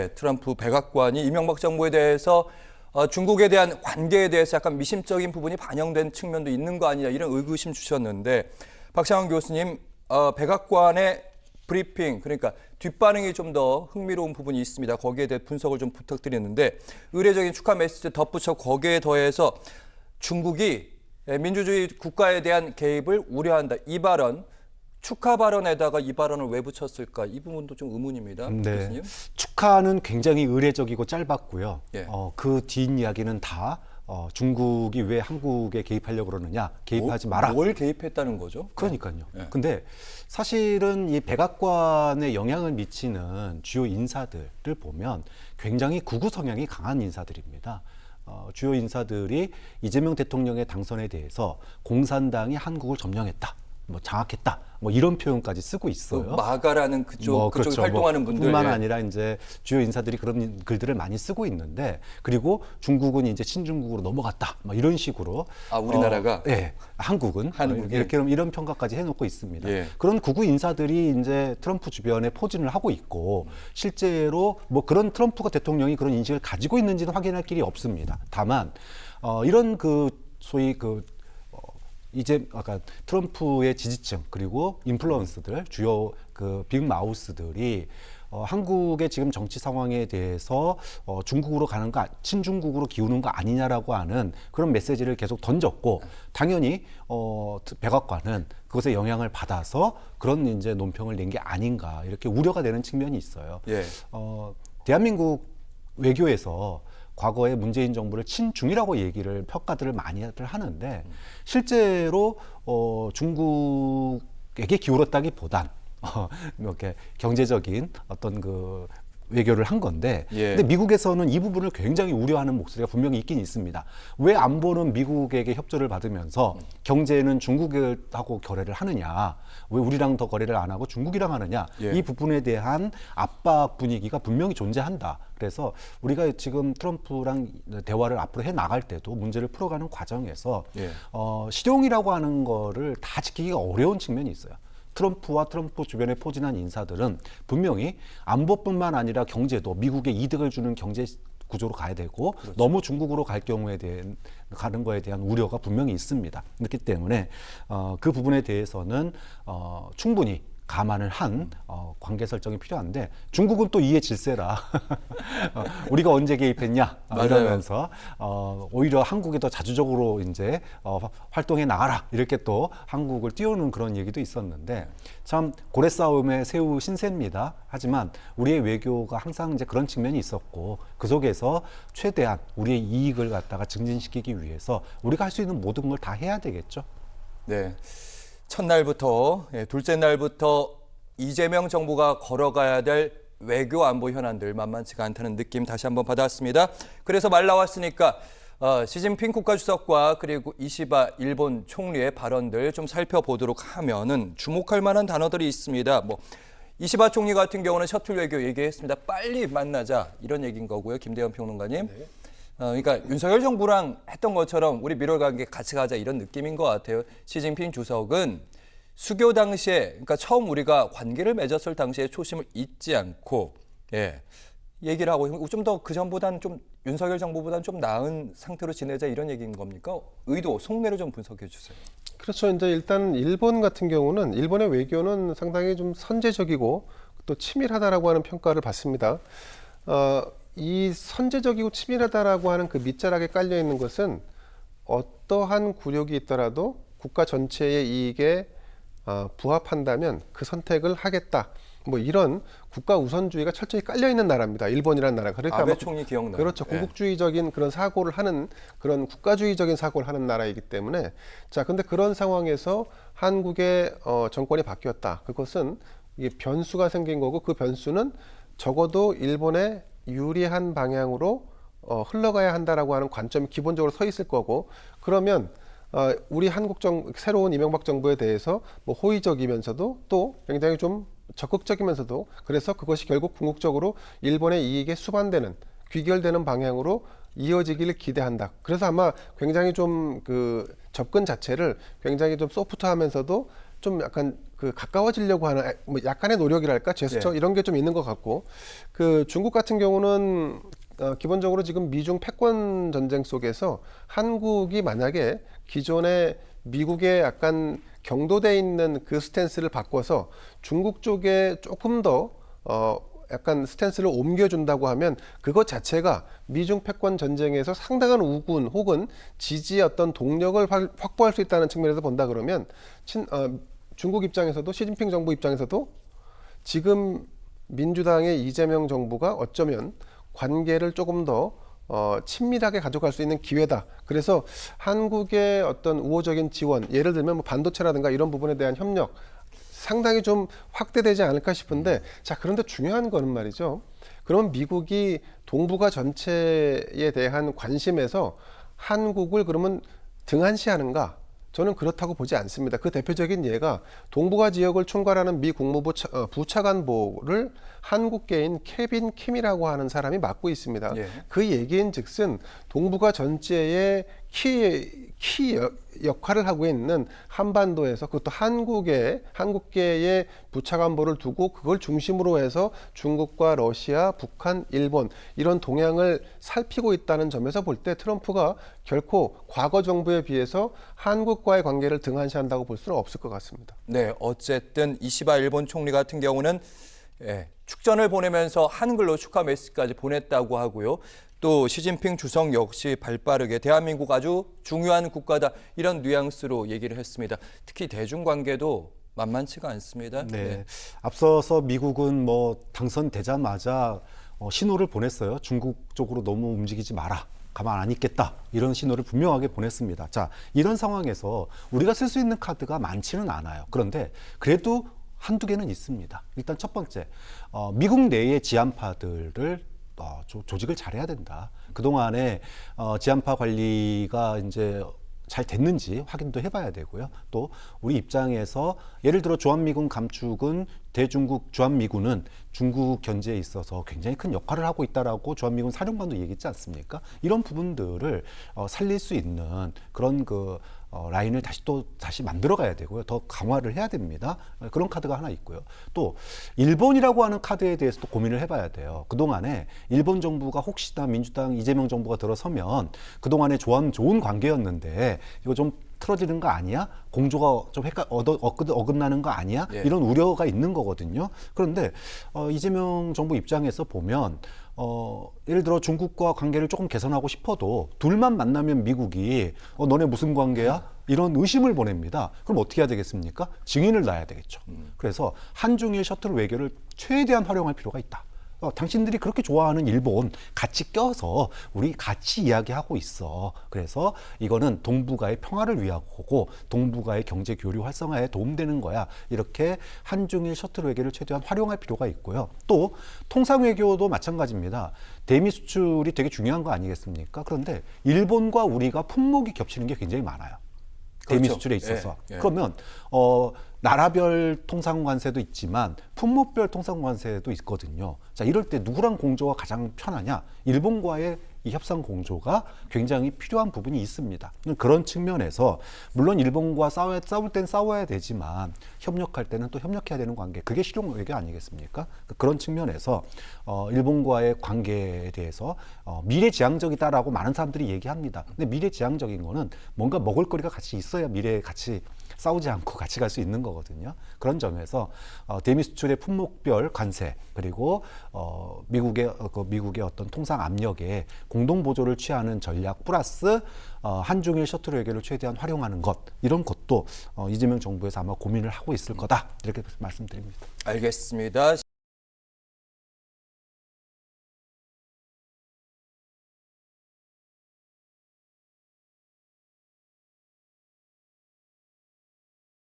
트럼프 백악관이 이명박 정부에 대해서 중국에 대한 관계에 대해서 약간 미심적인 부분이 반영된 측면도 있는 거 아니냐 이런 의구심 주셨는데 박창원 교수님 백악관의 브리핑 그러니까 뒷반응이 좀 더 흥미로운 부분이 있습니다. 거기에 대해 분석을 좀 부탁드리는데 의례적인 축하 메시지 덧붙여 거기에 더해서 중국이 민주주의 국가에 대한 개입을 우려한다. 이 발언 축하 발언에다가 이 발언을 왜 붙였을까? 이 부분도 좀 의문입니다. 네. 교수님. 축하는 굉장히 의례적이고 짧았고요. 예. 그 뒷이야기는 다 중국이 왜 한국에 개입하려고 그러느냐, 개입하지 마라. 뭘 개입했다는 거죠? 그러니까요. 예. 근데 사실은 이 백악관에 영향을 미치는 주요 인사들을 보면 굉장히 극우 성향이 강한 인사들입니다. 주요 인사들이 이재명 대통령의 당선에 대해서 공산당이 한국을 점령했다, 장악했다, 이런 표현까지 쓰고 있어요. 마가라는 그쪽에 그렇죠. 활동하는 분들 뿐만 아니라 이제 주요 인사들이 그런 글들을 많이 쓰고 있는데, 그리고 중국은 이제 친중국으로 넘어갔다, 이런 식으로 우리나라가 한국은 이렇게 이런 평가까지 해놓고 있습니다. 예. 그런 극우 인사들이 이제 트럼프 주변에 포진을 하고 있고 실제로 그런 트럼프가 대통령이 그런 인식을 가지고 있는지는 확인할 길이 없습니다. 다만 이런 소위 이제 아까 트럼프의 지지층 그리고 인플루언서들 주요 빅마우스들이 한국의 지금 정치 상황에 대해서 중국으로 가는 거 친중국으로 기우는 거 아니냐라고 하는 그런 메시지를 계속 던졌고, 당연히 백악관은 그것에 영향을 받아서 그런 이제 논평을 낸 게 아닌가 이렇게 우려가 되는 측면이 있어요. 예. 대한민국 외교에서 과거에 문재인 정부를 친중이라고 얘기를 평가들을 많이 하는데 실제로 중국에게 기울었다기보단 이렇게 경제적인 어떤 외교를 한 건데, 근데 미국에서는 이 부분을 굉장히 우려하는 목소리가 분명히 있긴 있습니다. 왜 안보는 미국에게 협조를 받으면서 경제는 중국하고 거래를 하느냐, 왜 우리랑 더 거래를 안 하고 중국이랑 하느냐, 이 부분에 대한 압박 분위기가 분명히 존재한다. 그래서 우리가 지금 트럼프랑 대화를 앞으로 해 나갈 때도 문제를 풀어가는 과정에서 실용이라고 하는 거를 다 지키기가 어려운 측면이 있어요. 트럼프와 트럼프 주변에 포진한 인사들은 분명히 안보뿐만 아니라 경제도 미국에 이득을 주는 경제 구조로 가야 되고, 그렇죠. 너무 중국으로 갈 경우에 대한 가는 거에 대한 우려가 분명히 있습니다. 그렇기 때문에 그 부분에 대해서는 충분히 감안을 한 관계 설정이 필요한데, 중국은 또 이해 질세라 우리가 언제 개입했냐 이러면서 오히려 한국에 더 자주적으로 이제 활동해 나가라 이렇게 또 한국을 띄우는 그런 얘기도 있었는데, 참 고래 싸움의 새우 신세입니다. 하지만 우리의 외교가 항상 이제 그런 측면이 있었고, 그 속에서 최대한 우리의 이익을 갖다가 증진시키기 위해서 우리가 할 수 있는 모든 걸 다 해야 되겠죠. 네. 첫날부터 둘째 날부터 이재명 정부가 걸어가야 될 외교 안보 현안들 만만치가 않다는 느낌 다시 한번 받았습니다. 그래서 말 나왔으니까 시진핑 국가주석과 그리고 이시바 일본 총리의 발언들 좀 살펴보도록 하면은 주목할 만한 단어들이 있습니다. 이시바 총리 같은 경우는 셔틀 외교 얘기했습니다. 빨리 만나자 이런 얘기인 거고요. 김대현 평론가님. 네. 그러니까 윤석열 정부랑 했던 것처럼 우리 밀월 관계 같이 가자 이런 느낌인 것 같아요. 시진핑 주석은 수교 당시에, 그러니까 처음 우리가 관계를 맺었을 당시에 초심을 잊지 않고 얘기를 하고 좀 더 그 전보다는 좀 윤석열 정부보다는 좀 나은 상태로 지내자 이런 얘기인 겁니까? 의도, 속내를 좀 분석해 주세요. 그렇죠. 이제 일단 일본 같은 경우는 일본의 외교는 상당히 좀 선제적이고 또 치밀하다라고 하는 평가를 받습니다. 이 선제적이고 치밀하다라고 하는 그 밑자락에 깔려 있는 것은 어떠한 굴욕이 있더라도 국가 전체의 이익에 부합한다면 그 선택을 하겠다. 이런 국가 우선주의가 철저히 깔려 있는 나라입니다. 일본이라는 나라가. 그러니까 아베 총리 기억나요? 그렇죠. 궁극주의적인 그런 사고를 하는, 그런 국가주의적인 사고를 하는 나라이기 때문에, 자, 근데 그런 상황에서 한국의 정권이 바뀌었다. 그것은 이게 변수가 생긴 거고, 그 변수는 적어도 일본의 유리한 방향으로 흘러가야 한다라고 하는 관점이 기본적으로 서 있을 거고, 그러면 우리 새로운 이명박 정부에 대해서 호의적이면서도 또 굉장히 좀 적극적이면서도, 그래서 그것이 결국 궁극적으로 일본의 이익에 수반되는, 귀결되는 방향으로 이어지기를 기대한다. 그래서 아마 굉장히 좀 그 접근 자체를 굉장히 좀 소프트하면서도 좀 약간 그 가까워지려고 하는 뭐 약간의 노력이랄까 제스처 예. 이런 게 좀 있는 것 같고 그 중국 같은 경우는 기본적으로 지금 미중 패권 전쟁 속에서 한국이 만약에 기존에 미국의 약간 경도돼 있는 그 스탠스를 바꿔서 중국 쪽에 조금 더 약간 스탠스를 옮겨준다고 하면 그것 자체가 미중 패권 전쟁에서 상당한 우군 혹은 지지의 어떤 동력을 확보할 수 있다는 측면에서 본다 그러면 중국 입장에서도 시진핑 정부 입장에서도 지금 민주당의 이재명 정부가 어쩌면 관계를 조금 더 친밀하게 가져갈 수 있는 기회다. 그래서 한국의 어떤 우호적인 지원, 예를 들면 뭐 반도체라든가 이런 부분에 대한 협력 상당히 좀 확대되지 않을까 싶은데 자, 그런데 중요한 거는 말이죠. 그럼 미국이 동북아 전체에 대한 관심에서 한국을 그러면 등한시하는가? 저는 그렇다고 보지 않습니다. 그 대표적인 예가 동북아 지역을 총괄하는 미 국무부 부차관보를 한국계인 케빈 킴이라고 하는 사람이 맡고 있습니다. 예. 그 얘기인즉슨 동북아 전체의 키 역할을 하고 있는 한반도에서 그것도 한국계의 부차관보를 두고 그걸 중심으로 해서 중국과 러시아, 북한, 일본 이런 동향을 살피고 있다는 점에서 볼 때 트럼프가 결코 과거 정부에 비해서 한국과의 관계를 등한시한다고 볼 수는 없을 것 같습니다. 네, 어쨌든 이시바 일본 총리 같은 경우는 축전을 보내면서 한글로 축하 메시지까지 보냈다고 하고요. 또 시진핑 주석 역시 발빠르게 대한민국 아주 중요한 국가다 이런 뉘앙스로 얘기를 했습니다. 특히 대중관계도 만만치가 않습니다. 네. 앞서서 미국은 뭐 당선되자마자 신호를 보냈어요. 중국 쪽으로 너무 움직이지 마라. 가만 안 있겠다. 이런 신호를 분명하게 보냈습니다. 자, 이런 상황에서 우리가 쓸 수 있는 카드가 많지는 않아요. 그런데 그래도 한두 개는 있습니다. 일단 첫 번째, 미국 내의 지한파들을 조직을 잘해야 된다. 그동안에 지한파 관리가 이제 잘 됐는지 확인도 해봐야 되고요. 또 우리 입장에서 예를 들어 주한미군 감축은 대중국 주한미군은 중국 견제에 있어서 굉장히 큰 역할을 하고 있다라고 주한미군 사령관도 얘기했지 않습니까? 이런 부분들을 살릴 수 있는 그런 라인을 다시 만들어가야 되고요. 더 강화를 해야 됩니다. 그런 카드가 하나 있고요. 또 일본이라고 하는 카드에 대해서도 고민을 해봐야 돼요. 그동안에 일본 정부가 혹시나 민주당 이재명 정부가 들어서면 그동안에 좋은 관계였는데 이거 좀 틀어지는 거 아니야? 공조가 좀 어긋나는 거 아니야? 예. 이런 우려가 있는 거거든요. 그런데 이재명 정부 입장에서 보면 예를 들어 중국과 관계를 조금 개선하고 싶어도 둘만 만나면 미국이 너네 무슨 관계야? 이런 의심을 보냅니다. 그럼 어떻게 해야 되겠습니까? 증인을 놔야 되겠죠. 그래서 한중일 셔틀 외교를 최대한 활용할 필요가 있다. 당신들이 그렇게 좋아하는 일본 같이 껴서 우리 같이 이야기하고 있어. 그래서 이거는 동북아의 평화를 위한 거고 동북아의 경제 교류 활성화에 도움되는 거야. 이렇게 한중일 셔틀 외교를 최대한 활용할 필요가 있고요. 또 통상 외교도 마찬가지입니다. 대미 수출이 되게 중요한 거 아니겠습니까? 그런데 일본과 우리가 품목이 겹치는 게 굉장히 많아요. 대미 그렇죠. 수출에 있어서. 예. 그러면 나라별 통상관세도 있지만 품목별 통상관세도 있거든요. 자, 이럴 때 누구랑 공조가 가장 편하냐? 일본과의 이 협상 공조가 굉장히 필요한 부분이 있습니다. 그런 측면에서 물론 일본과 싸울 땐 싸워야 되지만 협력할 때는 또 협력해야 되는 관계. 그게 실용 외교 아니겠습니까? 그런 측면에서 일본과의 관계에 대해서 미래지향적이다라고 많은 사람들이 얘기합니다. 근데 미래지향적인 거는 뭔가 먹을거리가 같이 있어야 미래에 같이 싸우지 않고 같이 갈 수 있는 거거든요. 그런 점에서 대미 수출의 품목별 관세 그리고 미국의 어떤 통상 압력에 공동 보조를 취하는 전략 플러스 한중일 셔틀 외교를 최대한 활용하는 것 이런 것도 이재명 정부에서 아마 고민을 하고 있을 거다 이렇게 말씀드립니다. 알겠습니다.